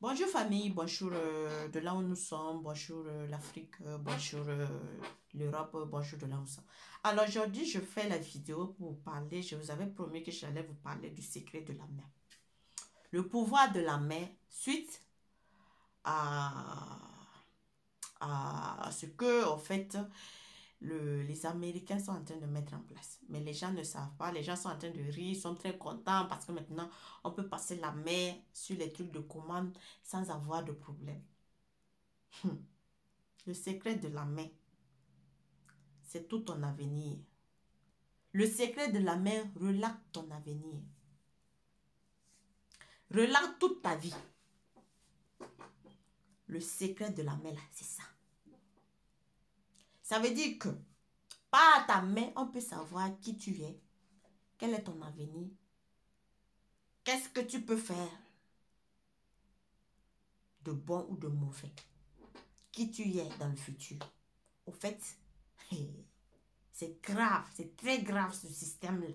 Bonjour famille, bonjour de là où nous sommes, bonjour l'Afrique, bonjour l'Europe, bonjour de là où nous sommes. Alors aujourd'hui, je fais la vidéo pour vous parler, je vous avais promis que j'allais vous parler du secret de la main. Le pouvoir de la main suite à, à ce que, en fait, les Américains sont en train de mettre en place. Mais les gens ne savent pas, les gens sont en train de rire, ils sont très contents parce que maintenant, on peut passer la main sur les trucs de commande sans avoir de problème. Le secret de la main, c'est tout ton avenir. Le secret de la main relate ton avenir. Relate toute ta vie. Le secret de la main, là, c'est ça. Ça veut dire que par ta main, on peut savoir qui tu es, quel est ton avenir, qu'est-ce que tu peux faire de bon ou de mauvais, qui tu es dans le futur. Au fait, c'est grave, c'est très grave ce système-là.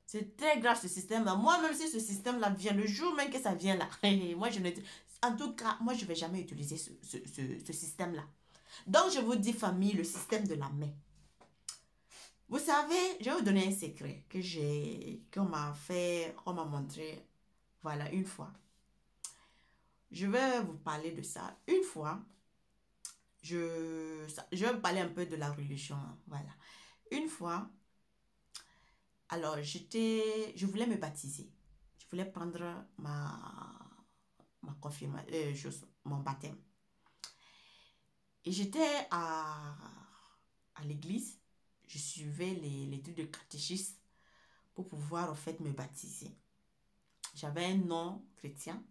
C'est très grave ce système-là. Moi, même si ce système-là vient, le jour même que ça vient là, moi je ne... En tout cas, moi je ne vais jamais utiliser ce système-là. Donc je vous dis famille, le système de la main. Vous savez, je vais vous donner un secret qu'on m'a montré, voilà, une fois. Je vais vous parler de ça. Une fois, je vais vous parler un peu de la religion, hein, voilà. Une fois, alors je voulais me baptiser. Je voulais prendre ma confirmation, mon baptême. Et j'étais à l'église. Je suivais les trucs de catéchisme pour pouvoir en fait me baptiser. J'avais un nom chrétien.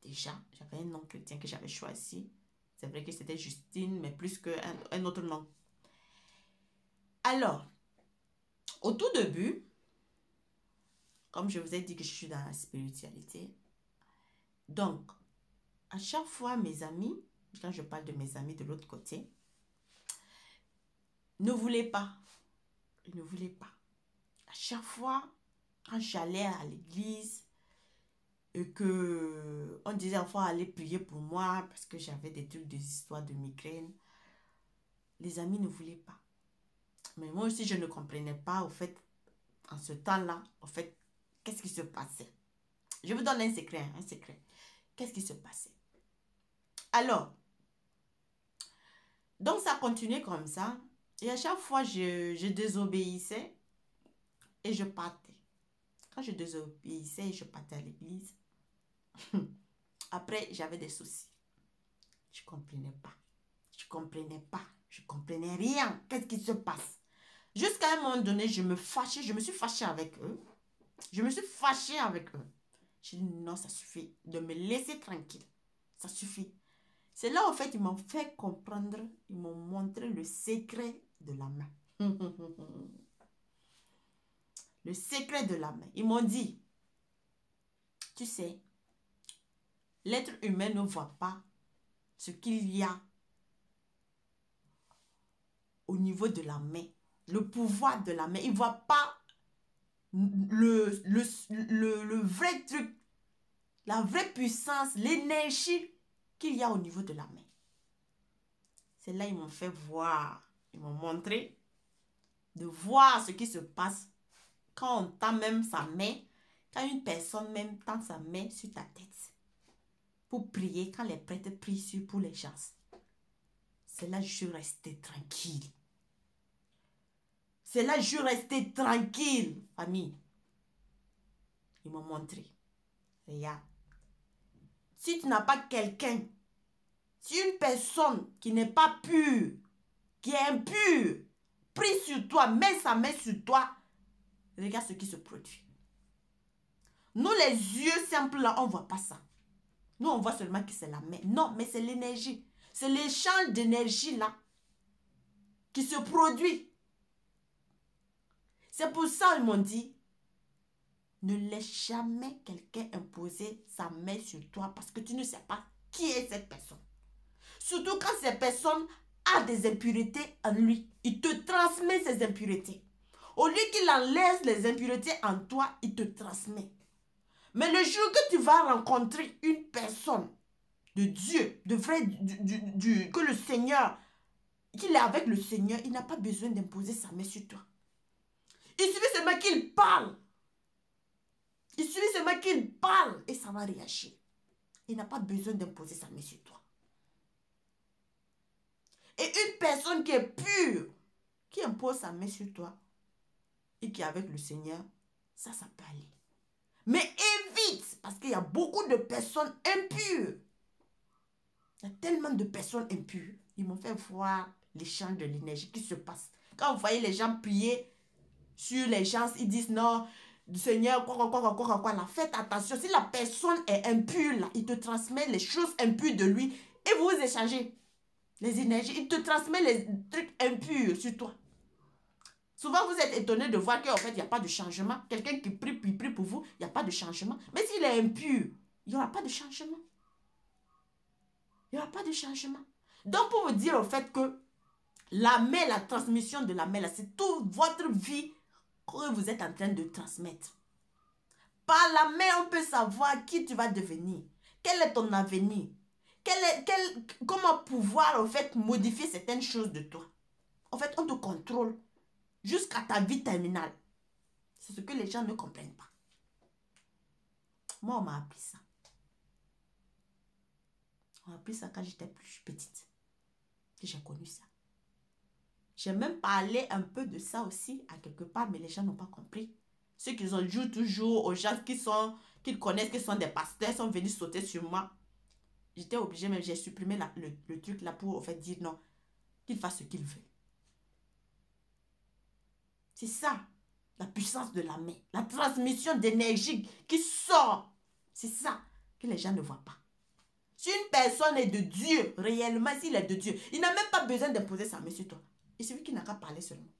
Déjà, j'avais un nom chrétien que j'avais choisi. C'est vrai que c'était Justine, mais plus qu'un autre nom. Alors, au tout début, comme je vous ai dit que je suis dans la spiritualité, donc, à chaque fois, mes amis, quand je parle de mes amis de l'autre côté, ne voulaient pas. Ils ne voulaient pas. À chaque fois, quand j'allais à l'église, et que on disait enfin aller prier pour moi parce que j'avais des trucs, des histoires de migraine, les amis ne voulaient pas. Mais moi aussi, je ne comprenais pas, au fait, en ce temps-là, au fait, qu'est-ce qui se passait. Je vous donne un secret, un secret. Qu'est-ce qui se passait? Alors, donc ça continuait comme ça. Et à chaque fois, je désobéissais et je partais. Quand je désobéissais et je partais à l'église, après, j'avais des soucis. Je ne comprenais pas. Je ne comprenais pas. Je ne comprenais rien. Qu'est-ce qui se passe? Jusqu'à un moment donné, je me suis fâchée avec eux. Je me suis fâchée avec eux. J'ai dit non, ça suffit de me laisser tranquille. Ça suffit. C'est là, en fait, ils m'ont fait comprendre, ils m'ont montré le secret de la main. Le secret de la main. Ils m'ont dit, tu sais, l'être humain ne voit pas ce qu'il y a au niveau de la main. Le pouvoir de la main. Ils ne voient pas le vrai truc, la vraie puissance, l'énergie qu'il y a au niveau de la main. C'est là ils m'ont fait voir, ils m'ont montré de voir ce qui se passe quand on tend même sa main, quand une personne même tend sa main sur ta tête pour prier, quand les prêtres prient pour les gens. C'est là que je suis restée tranquille. C'est là que je suis restée tranquille, famille. Ils m'ont montré. Regarde. Si tu n'as pas quelqu'un, si une personne qui n'est pas pure, qui est impure, prie sur toi, met sa main sur toi, regarde ce qui se produit. Nous, les yeux simples, là, on ne voit pas ça. Nous, on voit seulement que c'est la main. Non, mais c'est l'énergie. C'est l'échange d'énergie, là, qui se produit. C'est pour ça qu'ils m'ont dit, ne laisse jamais quelqu'un imposer sa main sur toi parce que tu ne sais pas qui est cette personne. Surtout quand cette personne a des impuretés en lui. Il te transmet ces impuretés. Au lieu qu'il enlève les impuretés en toi, il te transmet. Mais le jour que tu vas rencontrer une personne de Dieu, de vrai, que le Seigneur, qu'il est avec le Seigneur, il n'a pas besoin d'imposer sa main sur toi. Il suffit seulement qu'il parle. Il suffit seulement qu'il parle et ça va réagir. Il n'a pas besoin d'imposer sa main sur toi. Et une personne qui est pure, qui impose sa main sur toi et qui est avec le Seigneur, ça peut aller. Mais évite, parce qu'il y a beaucoup de personnes impures. Il y a tellement de personnes impures. Ils m'ont fait voir l'échange de l'énergie qui se passe. Quand vous voyez les gens prier sur les gens, ils disent non, Seigneur, quoi, là, faites attention. Si la personne est impure, là, il te transmet les choses impures de lui et vous échangez les énergies. Il te transmet les trucs impurs sur toi. Souvent, vous êtes étonné de voir qu'en fait, il n'y a pas de changement. Quelqu'un qui prie, puis prie pour vous, il n'y a pas de changement. Mais s'il est impur, il n'y aura pas de changement. Il n'y aura pas de changement. Donc, pour vous dire au fait que la main, la transmission de la main, c'est toute votre vie que vous êtes en train de transmettre. Par la main, on peut savoir qui tu vas devenir. Quel est ton avenir. Comment pouvoir, en fait, modifier certaines choses de toi. En fait, on te contrôle jusqu'à ta vie terminale. C'est ce que les gens ne comprennent pas. Moi, on m'a appris ça. On m'a appris ça quand j'étais plus petite. Que j'ai connu ça. J'ai même parlé un peu de ça aussi à quelque part, mais les gens n'ont pas compris. Ceux qui ont joué toujours aux gens qu'ils connaissent, qui sont des pasteurs, sont venus sauter sur moi. J'étais obligée, même j'ai supprimé le truc là pour en fait dire non, qu'il fasse ce qu'il veut. C'est ça, la puissance de la main, la transmission d'énergie qui sort. C'est ça que les gens ne voient pas. Si une personne est de Dieu, réellement, s'il est de Dieu, il n'a même pas besoin d'imposer sa main sur toi. Il suffit qu'il n'a qu'à parler seulement.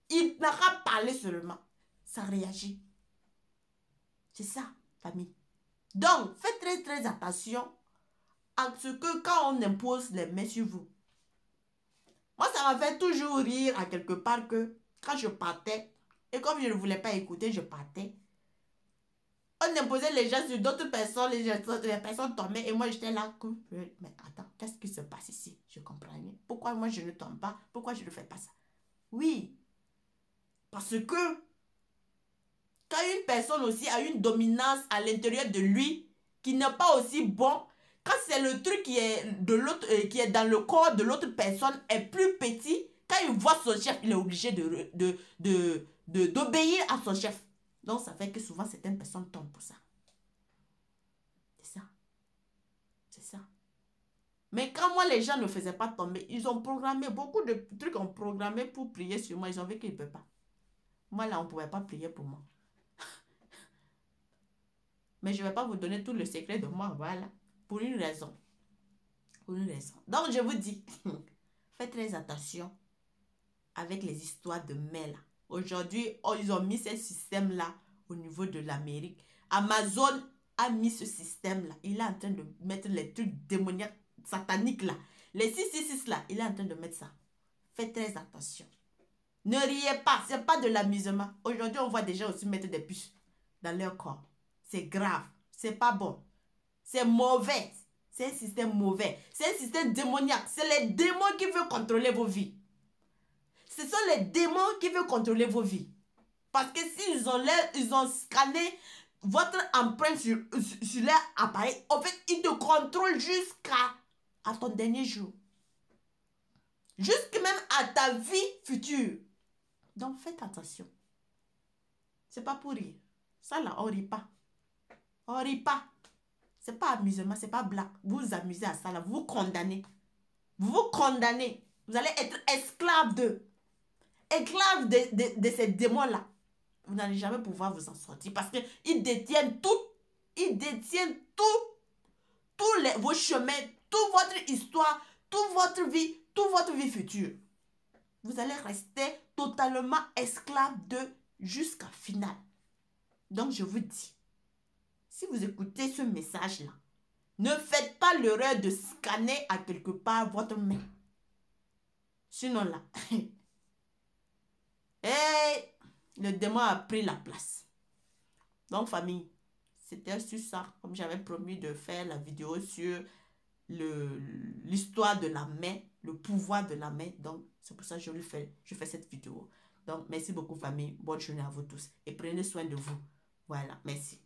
Il n'a qu'à parler seulement. Ça réagit. C'est ça, famille. Donc, faites très très attention à ce que quand on impose les mains sur vous. Moi, ça m'a fait toujours rire à quelque part que quand je partais, et comme je ne voulais pas écouter, je partais. On imposait les gens sur d'autres personnes, les personnes tombaient et moi j'étais là. Mais attends, qu'est-ce qui se passe ici? Je comprenais. Pourquoi moi je ne tombe pas? Pourquoi je ne fais pas ça? Oui. Parce que quand une personne aussi a une dominance à l'intérieur de lui qui n'est pas aussi bon, quand c'est le truc qui est dans le corps de l'autre personne est plus petit, quand il voit son chef, il est obligé d'obéir à son chef. Donc ça fait que souvent certaines personnes tombent pour ça. C'est ça. C'est ça. Mais quand moi les gens ne faisaient pas tomber, ils ont programmé, beaucoup de trucs ont programmé pour prier sur moi. Ils ont vu qu'ils ne peuvent pas. Moi là, on ne pouvait pas prier pour moi. Mais je ne vais pas vous donner tout le secret de moi, voilà. Pour une raison. Pour une raison. Donc, je vous dis, faites très attention avec les histoires de mail. Aujourd'hui, ils ont mis ce système-là au niveau de l'Amérique. Amazon a mis ce système-là. Il est en train de mettre les trucs démoniaques, sataniques là. Les 666 là, il est en train de mettre ça. Faites très attention. Ne riez pas, ce n'est pas de l'amusement. Aujourd'hui, on voit des gens aussi mettre des puces dans leur corps. C'est grave, c'est pas bon. C'est mauvais. C'est un système mauvais. C'est un système démoniaque. C'est les démons qui veulent contrôler vos vies. Ce sont les démons qui veulent contrôler vos vies. Parce que s'ils ont scanné votre empreinte sur leur appareil, en fait, ils te contrôlent jusqu'à ton dernier jour. Jusqu'à même à ta vie future. Donc, faites attention. C'est pas pour rire. Ça là, on rit pas. On rit pas. C'est pas amusement, c'est pas blague. Vous vous amusez à ça là, vous vous condamnez. Vous vous condamnez. Vous allez être esclave d'eux. Esclave de ces démons-là. Vous n'allez jamais pouvoir vous en sortir parce qu'ils détiennent tout. Ils détiennent tous vos chemins, toute votre histoire, toute votre vie future. Vous allez rester totalement esclave d'eux jusqu'à final. Donc je vous dis, si vous écoutez ce message-là, ne faites pas l'erreur de scanner à quelque part votre main. Sinon là, le démon a pris la place. Donc famille, c'était sur ça. Comme j'avais promis de faire la vidéo sur l'histoire de la main, le pouvoir de la main. Donc, c'est pour ça que je fais cette vidéo. Donc, merci beaucoup famille. Bonne journée à vous tous. Et prenez soin de vous. Voilà, merci.